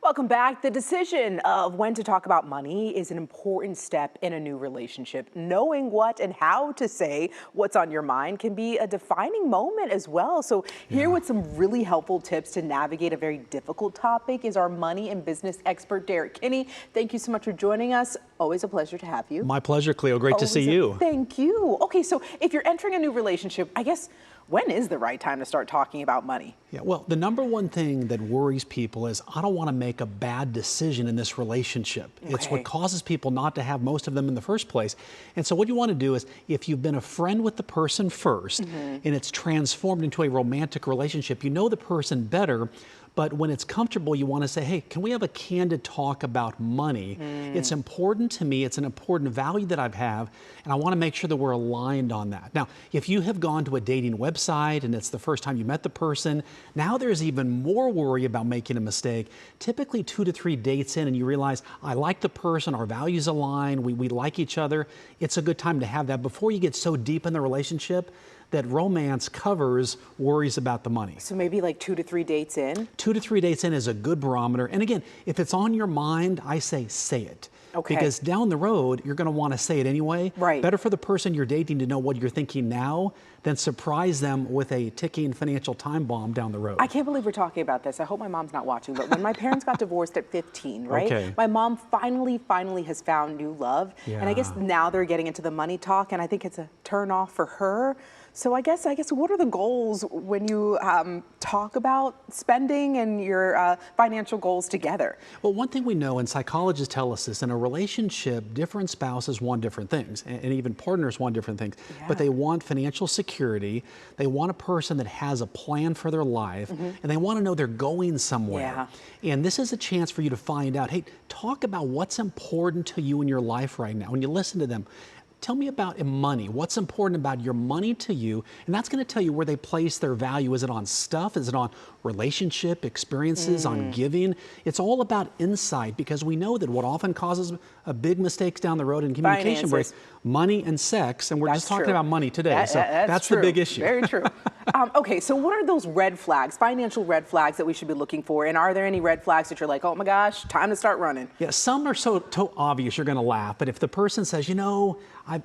Welcome back. The decision of when to talk about money is an important step in a new relationship. Knowing what and how to say what's on your mind can be a defining moment as well. So here with some really helpful tips to navigate a very difficult topic is our money and business expert, Derek Kinney. Thank you so much for joining us. Always a pleasure to have you. My pleasure, Cleo. Great to see you. Thank you. Okay, so if you're entering a new relationship, I guess, when is the right time to start talking about money? Yeah, well, the number one thing that worries people is I don't want to make a bad decision in this relationship. Okay. It's what causes people not to have most of them in the first place. And so what you want to do is, if you've been a friend with the person first and it's transformed into a romantic relationship, you know the person better. But when it's comfortable, you want to say, hey, can we have a candid talk about money? It's important to me. It's an important value that I have, and I want to make sure that we're aligned on that. Now, if you have gone to a dating website and it's the first time you met the person, now there's even more worry about making a mistake. Typically 2 to 3 dates in and you realize, I like the person, our values align, we like each other. It's a good time to have that before you get so deep in the relationship that romance covers worries about the money. So maybe like 2 to 3 dates in? 2 to 3 dates in is a good barometer. And again, if it's on your mind, I say it. Okay. Because down the road, you're going to want to say it anyway. Right. Better for the person you're dating to know what you're thinking now than surprise them with a ticking financial time bomb down the road. I can't believe we're talking about this. I hope my mom's not watching, but when my parents got divorced at 15, right? Okay. My mom finally has found new love. And I guess now they're getting into the money talk, and I think it's a turn off for her. So I guess what are the goals when you talk about spending and your financial goals together? Well, one thing we know, and psychologists tell us this, in a relationship, different spouses want different things, and even partners want different things. But they want financial security, they want a person that has a plan for their life, and they want to know they're going somewhere. And this is a chance for you to find out, hey, talk about what's important to you in your life right now. When you listen to them, tell me about money. What's important about your money to you? And that's going to tell you where they place their value. Is it on stuff? Is it on relationship, experiences, on giving? It's all about insight, because we know that what often causes big mistakes down the road in communication breaks, money and sex. And we're just talking about money today. So that's the big issue. Very true. Okay, so what are those red flags, financial red flags that we should be looking for? And are there any red flags that you're like, oh my gosh, time to start running? Yeah, some are so obvious you're going to laugh. But if the person says, you know,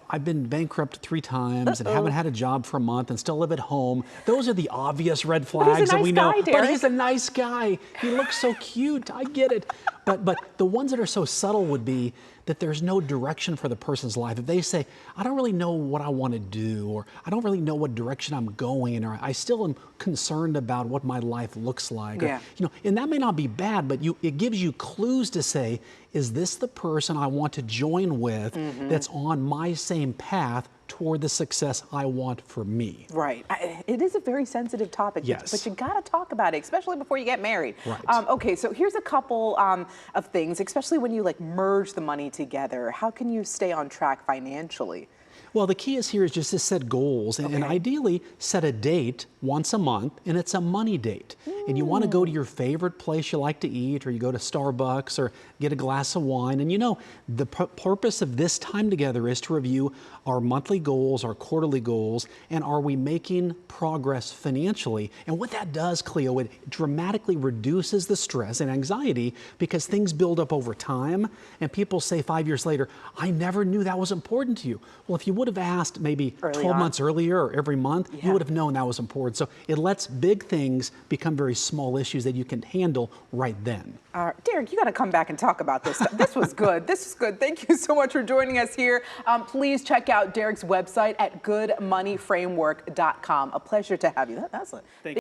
I've been bankrupt 3 times and haven't had a job for a month and still live at home, those are the obvious red flags that we know. But he's a nice guy. He looks so cute. I get it. But the ones that are so subtle would be that there's no direction for the person's life. If they say, I don't really know what I want to do, or I don't really know what direction I'm going, or I still am concerned about what my life looks like. Or, you know, and that may not be bad, but it gives you clues to say, is this the person I want to join with that's on my same path toward the success I want for me? Right. It is a very sensitive topic, but you got to talk about it, especially before you get married. Right. Okay, so here's a couple of things, especially when you like merge the money together. How can you stay on track financially? Well, the key is here is just to set goals and ideally set a date once a month, and it's a money date. And you want to go to your favorite place you like to eat, or you go to Starbucks or get a glass of wine. And you know, the purpose of this time together is to review our monthly goals, our quarterly goals, and are we making progress financially? And what that does, Cleo, it dramatically reduces the stress and anxiety, because things build up over time, and people say 5 years later, I never knew that was important to you. Well, if you would have asked maybe 12 months earlier or every month, you would have known that was important. So it lets big things become very small issues that you can handle right then. Derek, you got to come back and talk about this stuff. This was good. This is good. Thank you so much for joining us here. Please check out Derek's website at goodmoneyframework.com. A pleasure to have you. That's a